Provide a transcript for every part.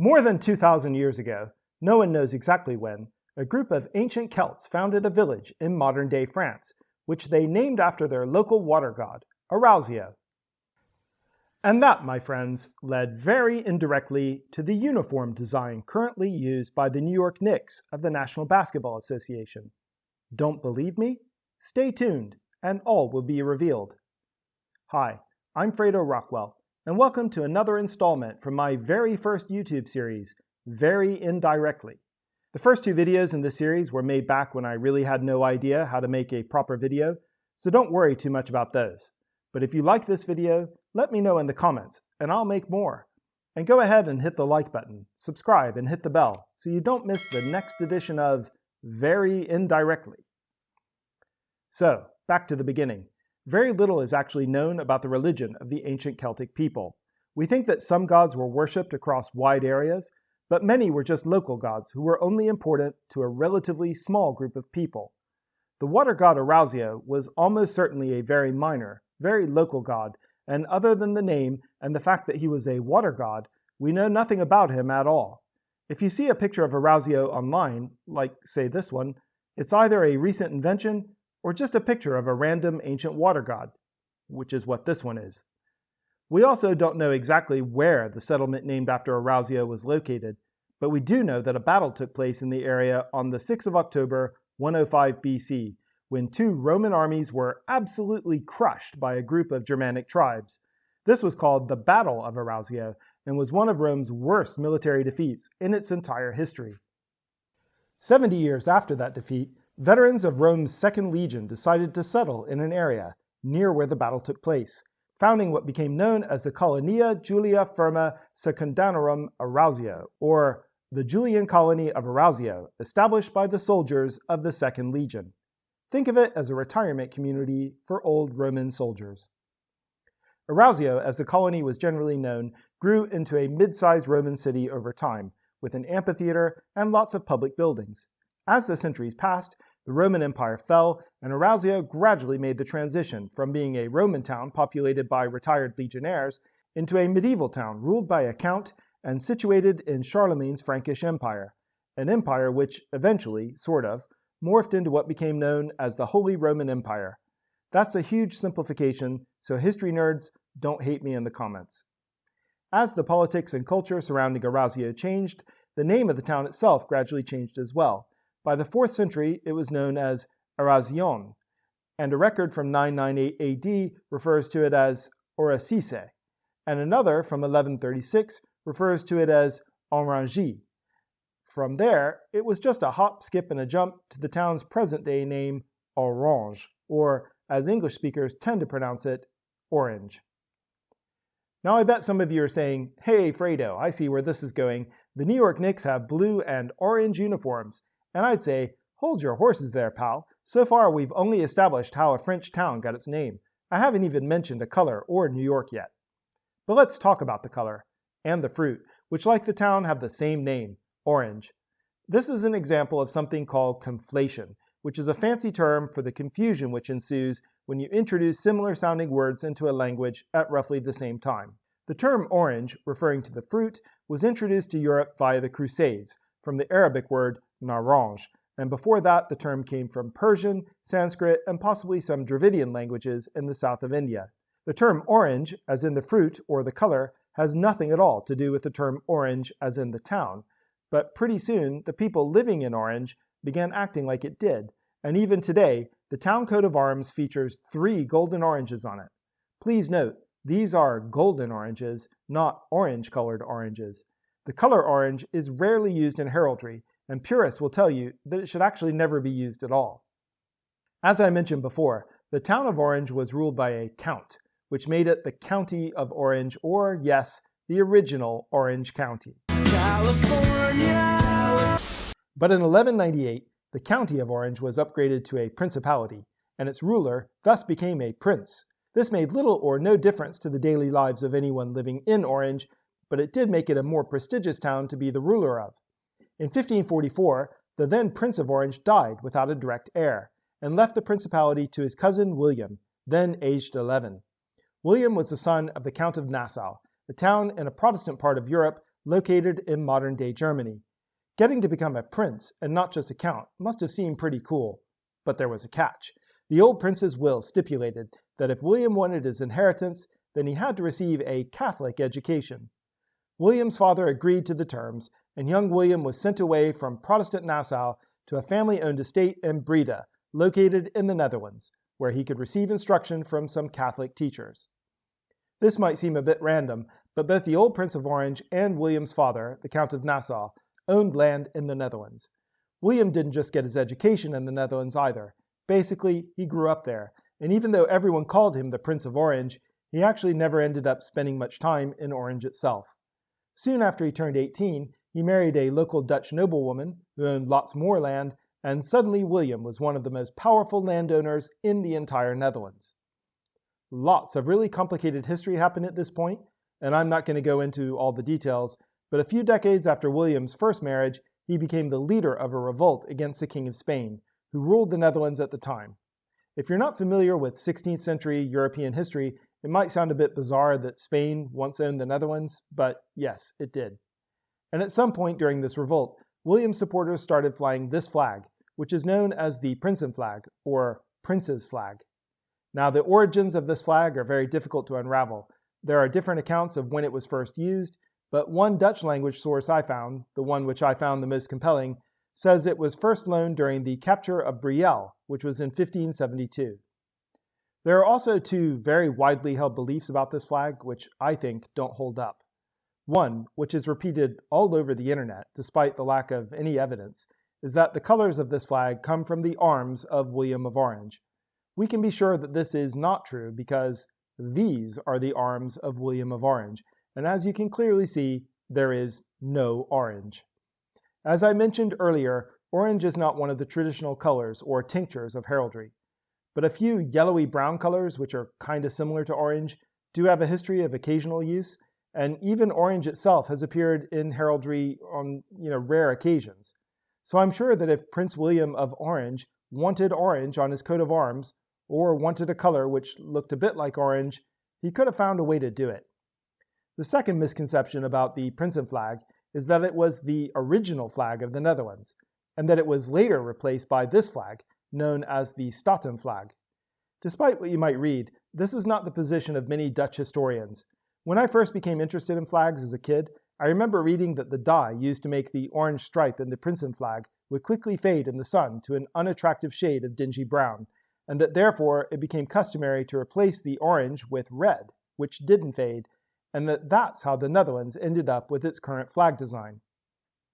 More than 2,000 years ago, no one knows exactly when, a group of ancient Celts founded a village in modern-day France, which they named after their local water god, Arausio. And that, my friends, led very indirectly to the uniform design currently used by the New York Knicks of the National Basketball Association. Don't believe me? Stay tuned, and all will be revealed. Hi, I'm Fredo Rockwell, and welcome to another installment from my very first YouTube series, Very Indirectly. The first two videos in this series were made back when I really had no idea how to make a proper video, so don't worry too much about those. But if you like this video, let me know in the comments, and I'll make more. And go ahead and hit the like button, subscribe, and hit the bell so you don't miss the next edition of Very Indirectly. So, back to the beginning. Very little is actually known about the religion of the ancient Celtic people. We think that some gods were worshipped across wide areas, but many were just local gods who were only important to a relatively small group of people. The water god Arausio was almost certainly a very minor, very local god, and other than the name and the fact that he was a water god, we know nothing about him at all. If you see a picture of Arausio online, like say this one, it's either a recent invention or just a picture of a random ancient water god, which is what this one is. We also don't know exactly where the settlement named after Arausio was located, but we do know that a battle took place in the area on the 6th of October, 105 BC, when two Roman armies were absolutely crushed by a group of Germanic tribes. This was called the Battle of Arausio and was one of Rome's worst military defeats in its entire history. 70 years after that defeat, veterans of Rome's Second Legion decided to settle in an area near where the battle took place, founding what became known as the Colonia Julia Firma Secundanorum Arausio, or the Julian colony of Arausio, established by the soldiers of the Second Legion. Think of it as a retirement community for old Roman soldiers. Arausio, as the colony was generally known, grew into a mid-sized Roman city over time, with an amphitheater and lots of public buildings. As the centuries passed, the Roman Empire fell, and Arausio gradually made the transition from being a Roman town populated by retired legionnaires into a medieval town ruled by a count and situated in Charlemagne's Frankish Empire, an empire which eventually, morphed into what became known as the Holy Roman Empire. That's a huge simplification, so history nerds, don't hate me in the comments. As the politics and culture surrounding Arausio changed, the name of the town itself gradually changed as well. By the 4th century, it was known as Arausion, and a record from 998 AD refers to it as Orasice, and another from 1136 refers to it as Orangy. From there, it was just a hop, skip, and a jump to the town's present-day name, Orange, or, as English speakers tend to pronounce it, Orange. Now I bet some of you are saying, hey Fredo, I see where this is going. The New York Knicks have blue and orange uniforms. And I'd say, hold your horses there, pal. So far we've only established how a French town got its name. I haven't even mentioned a color or New York yet. But let's talk about the color, and the fruit, which like the town have the same name, orange. This is an example of something called conflation, which is a fancy term for the confusion which ensues when you introduce similar sounding words into a language at roughly the same time. The term orange, referring to the fruit, was introduced to Europe via the Crusades, from the Arabic word naranj, and before that the term came from Persian, Sanskrit, and possibly some Dravidian languages in the south of India. The term orange, as in the fruit or the color, has nothing at all to do with the term orange as in the town, but pretty soon the people living in Orange began acting like it did, and even today the town coat of arms features 3 golden oranges on it. Please note, these are golden oranges, not orange-colored oranges. The color orange is rarely used in heraldry, and purists will tell you that it should actually never be used at all. As I mentioned before, the town of Orange was ruled by a count, which made it the County of Orange, or yes, the original Orange County. California. But in 1198, the County of Orange was upgraded to a principality, and its ruler thus became a prince. This made little or no difference to the daily lives of anyone living in Orange, but it did make it a more prestigious town to be the ruler of. In 1544, the then Prince of Orange died without a direct heir, and left the principality to his cousin William, then aged 11. William was the son of the Count of Nassau, a town in a Protestant part of Europe located in modern-day Germany. Getting to become a prince, and not just a count, must have seemed pretty cool. But there was a catch. The old prince's will stipulated that if William wanted his inheritance, then he had to receive a Catholic education. William's father agreed to the terms, and young William was sent away from Protestant Nassau to a family-owned estate in Breda, located in the Netherlands, where he could receive instruction from some Catholic teachers. This might seem a bit random, but both the old Prince of Orange and William's father, the Count of Nassau, owned land in the Netherlands. William didn't just get his education in the Netherlands either. Basically, he grew up there, and even though everyone called him the Prince of Orange, he actually never ended up spending much time in Orange itself. Soon after he turned 18, he married a local Dutch noblewoman who owned lots more land, and suddenly William was one of the most powerful landowners in the entire Netherlands. Lots of really complicated history happened at this point, and I'm not going to go into all the details, but a few decades after William's first marriage, he became the leader of a revolt against the King of Spain, who ruled the Netherlands at the time. If you're not familiar with 16th century European history, it might sound a bit bizarre that Spain once owned the Netherlands, but yes, it did. And at some point during this revolt, William's supporters started flying this flag, which is known as the Prinsenflag, or Prince's flag. Now, the origins of this flag are very difficult to unravel. There are different accounts of when it was first used, but one Dutch language source I found, the one which I found the most compelling, says it was first flown during the capture of Brielle, which was in 1572. There are also two very widely held beliefs about this flag, which I think don't hold up. One, which is repeated all over the internet, despite the lack of any evidence, is that the colors of this flag come from the arms of William of Orange. We can be sure that this is not true because these are the arms of William of Orange, and as you can clearly see, there is no orange. As I mentioned earlier, orange is not one of the traditional colors or tinctures of heraldry, but a few yellowy brown colors, which are kind of similar to orange, do have a history of occasional use, and even orange itself has appeared in heraldry on rare occasions. So I'm sure that if Prince William of Orange wanted orange on his coat of arms, or wanted a color which looked a bit like orange, he could have found a way to do it. The second misconception about the Prinsenflag is that it was the original flag of the Netherlands, and that it was later replaced by this flag, known as the Statenflag. Despite what you might read, this is not the position of many Dutch historians. When I first became interested in flags as a kid, I remember reading that the dye used to make the orange stripe in the Prinsenflag would quickly fade in the sun to an unattractive shade of dingy brown, and that therefore it became customary to replace the orange with red, which didn't fade, and that's how the Netherlands ended up with its current flag design.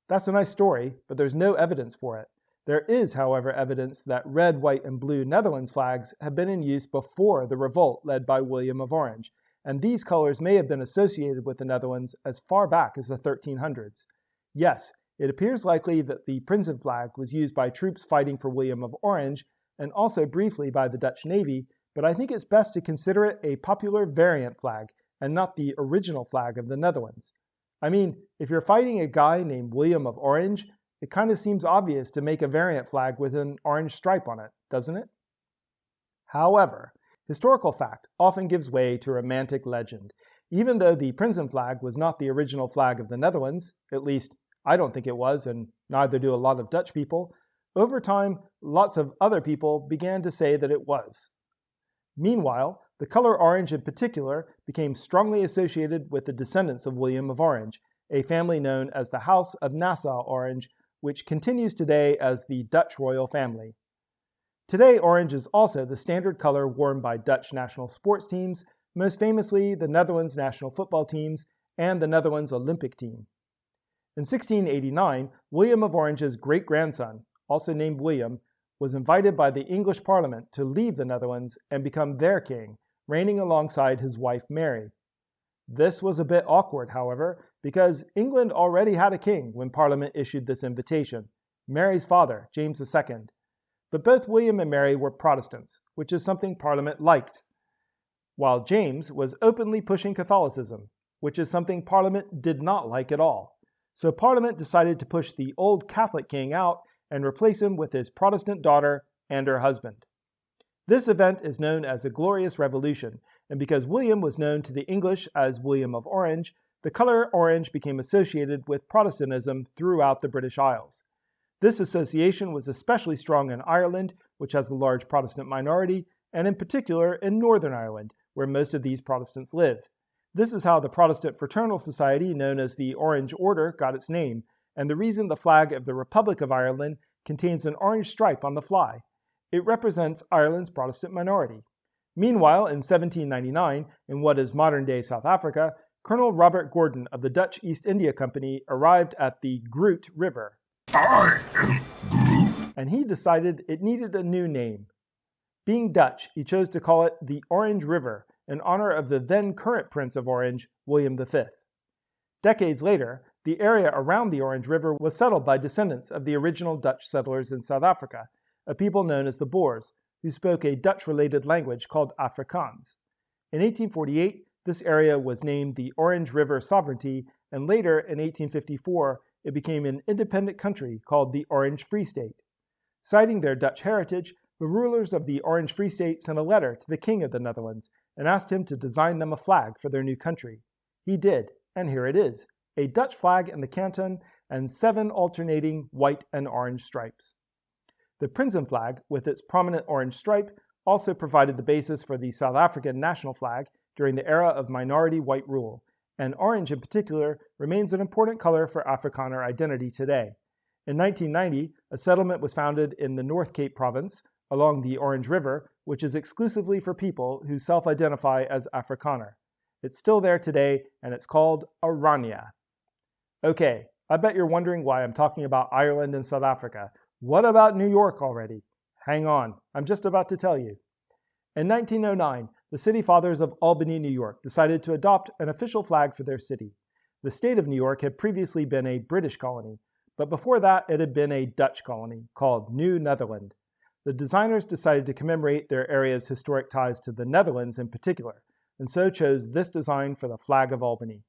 That's a nice story, but there's no evidence for it. There is, however, evidence that red, white, and blue Netherlands flags have been in use before the revolt led by William of Orange, and these colors may have been associated with the Netherlands as far back as the 1300s. Yes, it appears likely that the Prinsenflag was used by troops fighting for William of Orange, and also briefly by the Dutch Navy, but I think it's best to consider it a popular variant flag, and not the original flag of the Netherlands. I mean, if you're fighting a guy named William of Orange, it kind of seems obvious to make a variant flag with an orange stripe on it, doesn't it? However, historical fact often gives way to romantic legend. Even though the Prinsenflag was not the original flag of the Netherlands, at least I don't think it was, and neither do a lot of Dutch people, over time, lots of other people began to say that it was. Meanwhile, the color orange in particular became strongly associated with the descendants of William of Orange, a family known as the House of Nassau-Orange, which continues today as the Dutch royal family. Today, orange is also the standard color worn by Dutch national sports teams, most famously the Netherlands national football teams and the Netherlands Olympic team. In 1689, William of Orange's great-grandson, also named William, was invited by the English Parliament to leave the Netherlands and become their king, reigning alongside his wife Mary. This was a bit awkward, however, because England already had a king when Parliament issued this invitation, Mary's father, James II. But both William and Mary were Protestants, which is something Parliament liked, while James was openly pushing Catholicism, which is something Parliament did not like at all. So Parliament decided to push the old Catholic king out and replace him with his Protestant daughter and her husband. This event is known as the Glorious Revolution, and because William was known to the English as William of Orange, the color orange became associated with Protestantism throughout the British Isles. This association was especially strong in Ireland, which has a large Protestant minority, and in particular in Northern Ireland, where most of these Protestants live. This is how the Protestant fraternal society known as the Orange Order got its name, and the reason the flag of the Republic of Ireland contains an orange stripe on the fly. It represents Ireland's Protestant minority. Meanwhile, in 1799, in what is modern-day South Africa, Colonel Robert Gordon of the Dutch East India Company arrived at the Groot River. I am Groot. And he decided it needed a new name. Being Dutch, he chose to call it the Orange River in honor of the then current Prince of Orange, William V. Decades later, the area around the Orange River was settled by descendants of the original Dutch settlers in South Africa, a people known as the Boers, who spoke a Dutch-related language called Afrikaans. In 1848, this area was named the Orange River Sovereignty, and later, in 1854, it became an independent country called the Orange Free State. Citing their Dutch heritage, the rulers of the Orange Free State sent a letter to the King of the Netherlands and asked him to design them a flag for their new country. He did, and here it is, a Dutch flag in the canton and 7 alternating white and orange stripes. The Prinsen flag, with its prominent orange stripe, also provided the basis for the South African national flag during the era of minority white rule, and orange in particular remains an important color for Afrikaner identity today. In 1990, a settlement was founded in the North Cape province along the Orange River, which is exclusively for people who self-identify as Afrikaner. It's still there today, and it's called Oranje. Okay, I bet you're wondering why I'm talking about Ireland and South Africa. What about New York already? Hang on, I'm just about to tell you. In 1909, the City Fathers of Albany, New York decided to adopt an official flag for their city. The state of New York had previously been a British colony, but before that it had been a Dutch colony called New Netherland. The designers decided to commemorate their area's historic ties to the Netherlands in particular, and so chose this design for the flag of Albany.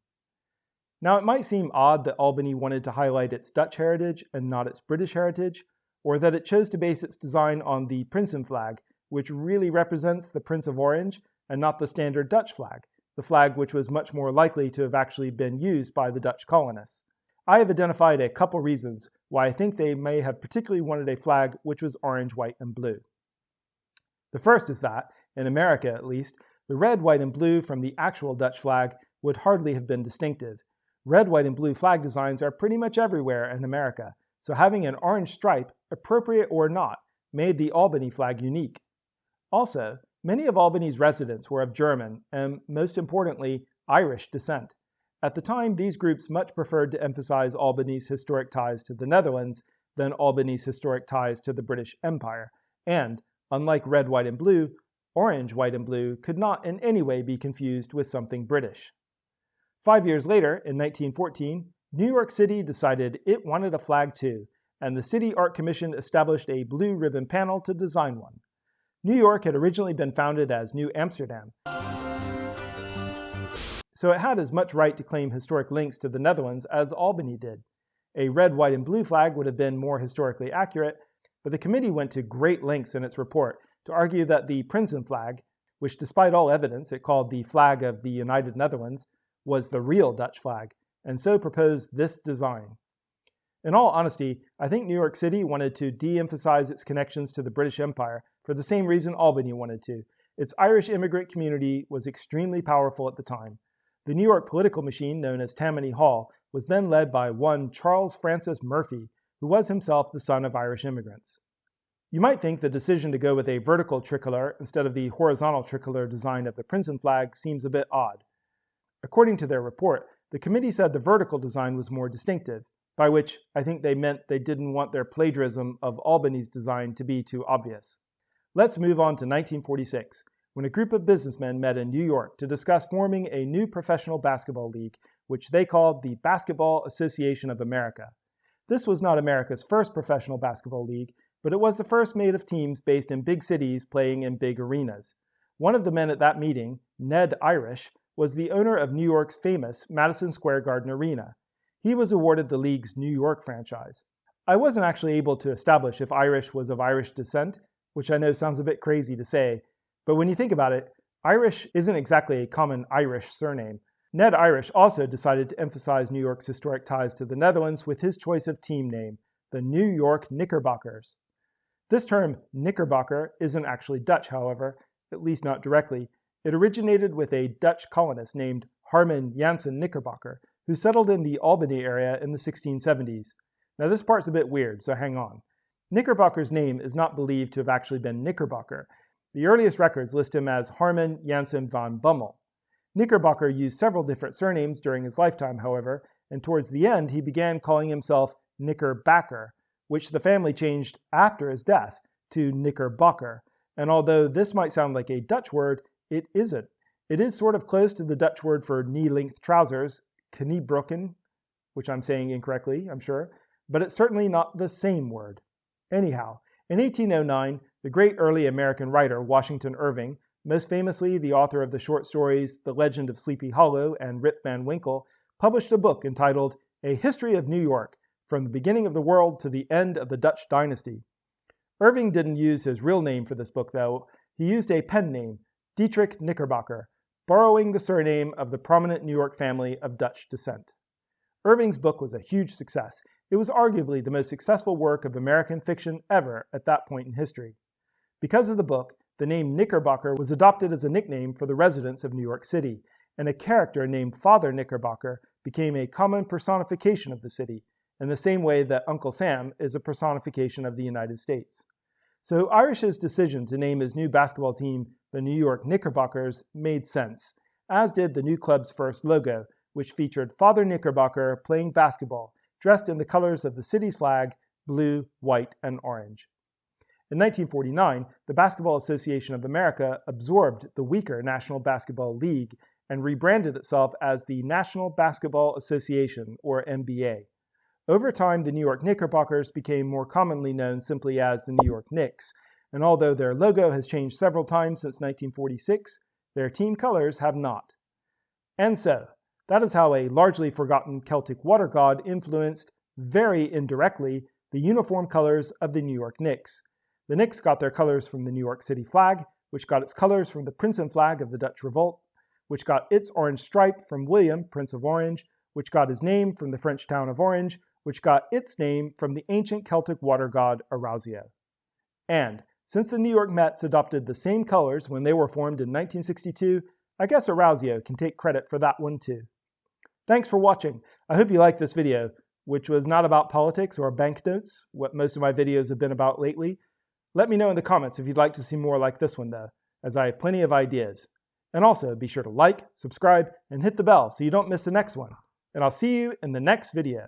Now, it might seem odd that Albany wanted to highlight its Dutch heritage and not its British heritage, or that it chose to base its design on the Prinsen flag, which really represents the Prince of Orange, and not the standard Dutch flag, the flag which was much more likely to have actually been used by the Dutch colonists. I have identified a couple reasons why I think they may have particularly wanted a flag which was orange, white, and blue. The first is that, in America at least, the red, white, and blue from the actual Dutch flag would hardly have been distinctive. Red, white, and blue flag designs are pretty much everywhere in America, so having an orange stripe, appropriate or not, made the Albany flag unique. Also, many of Albany's residents were of German and, most importantly, Irish descent. At the time, these groups much preferred to emphasize Albany's historic ties to the Netherlands than Albany's historic ties to the British Empire, and, unlike red, white, and blue, orange, white, and blue could not in any way be confused with something British. 5 years later, in 1914, New York City decided it wanted a flag too, and the City Art Commission established a blue ribbon panel to design one. New York had originally been founded as New Amsterdam, so it had as much right to claim historic links to the Netherlands as Albany did. A red, white, and blue flag would have been more historically accurate, but the committee went to great lengths in its report to argue that the Prinsen flag, which despite all evidence it called the flag of the United Netherlands, was the real Dutch flag, and so proposed this design. In all honesty, I think New York City wanted to de-emphasize its connections to the British Empire for the same reason Albany wanted to. Its Irish immigrant community was extremely powerful at the time. The New York political machine, known as Tammany Hall, was then led by one Charles Francis Murphy, who was himself the son of Irish immigrants. You might think the decision to go with a vertical tricolor instead of the horizontal tricolor design of the Prinsen flag seems a bit odd. According to their report, the committee said the vertical design was more distinctive, by which I think they meant they didn't want their plagiarism of Albany's design to be too obvious. Let's move on to 1946, when a group of businessmen met in New York to discuss forming a new professional basketball league, which they called the Basketball Association of America. This was not America's first professional basketball league, but it was the first made of teams based in big cities playing in big arenas. One of the men at that meeting, Ned Irish, was the owner of New York's famous Madison Square Garden Arena. He was awarded the league's New York franchise. I wasn't actually able to establish if Irish was of Irish descent, which I know sounds a bit crazy to say, but when you think about it, Irish isn't exactly a common Irish surname. Ned Irish also decided to emphasize New York's historic ties to the Netherlands with his choice of team name, the New York Knickerbockers. This term, Knickerbocker, isn't actually Dutch, however, at least not directly. It originated with a Dutch colonist named Harman Janssen Knickerbocker, who settled in the Albany area in the 1670s. Now this part's a bit weird, so hang on. Knickerbocker's name is not believed to have actually been Knickerbocker. The earliest records list him as Harman Janssen van Bummel. Knickerbocker used several different surnames during his lifetime, however, and towards the end he began calling himself Knickerbacker, which the family changed after his death to Knickerbocker. And although this might sound like a Dutch word, it isn't. It is sort of close to the Dutch word for knee-length trousers, kniebroeken, which I'm saying incorrectly, I'm sure, but it's certainly not the same word. Anyhow, in 1809, the great early American writer Washington Irving, most famously the author of the short stories The Legend of Sleepy Hollow and Rip Van Winkle, published a book entitled A History of New York, From the Beginning of the World to the End of the Dutch Dynasty. Irving didn't use his real name for this book, though. He used a pen name, Dietrich Knickerbocker, borrowing the surname of the prominent New York family of Dutch descent. Irving's book was a huge success. It was arguably the most successful work of American fiction ever at that point in history. Because of the book, the name Knickerbocker was adopted as a nickname for the residents of New York City, and a character named Father Knickerbocker became a common personification of the city, in the same way that Uncle Sam is a personification of the United States. So Irish's decision to name his new basketball team the New York Knickerbockers made sense, as did the new club's first logo, which featured Father Knickerbocker playing basketball, dressed in the colors of the city's flag, blue, white, and orange. In 1949, the Basketball Association of America absorbed the weaker National Basketball League and rebranded itself as the National Basketball Association, or NBA. Over time, the New York Knickerbockers became more commonly known simply as the New York Knicks, and although their logo has changed several times since 1946, their team colors have not. And so, that is how a largely forgotten Celtic water god influenced, very indirectly, the uniform colors of the New York Knicks. The Knicks got their colors from the New York City flag, which got its colors from the Princeton flag of the Dutch Revolt, which got its orange stripe from William, Prince of Orange, which got his name from the French town of Orange, which got its name from the ancient Celtic water god Arausio. And, since the New York Mets adopted the same colors when they were formed in 1962, I guess Arausio can take credit for that one too. Thanks for watching. I hope you liked this video, which was not about politics or banknotes, what most of my videos have been about lately. Let me know in the comments if you'd like to see more like this one though, as I have plenty of ideas. And also be sure to like, subscribe, and hit the bell so you don't miss the next one. And I'll see you in the next video.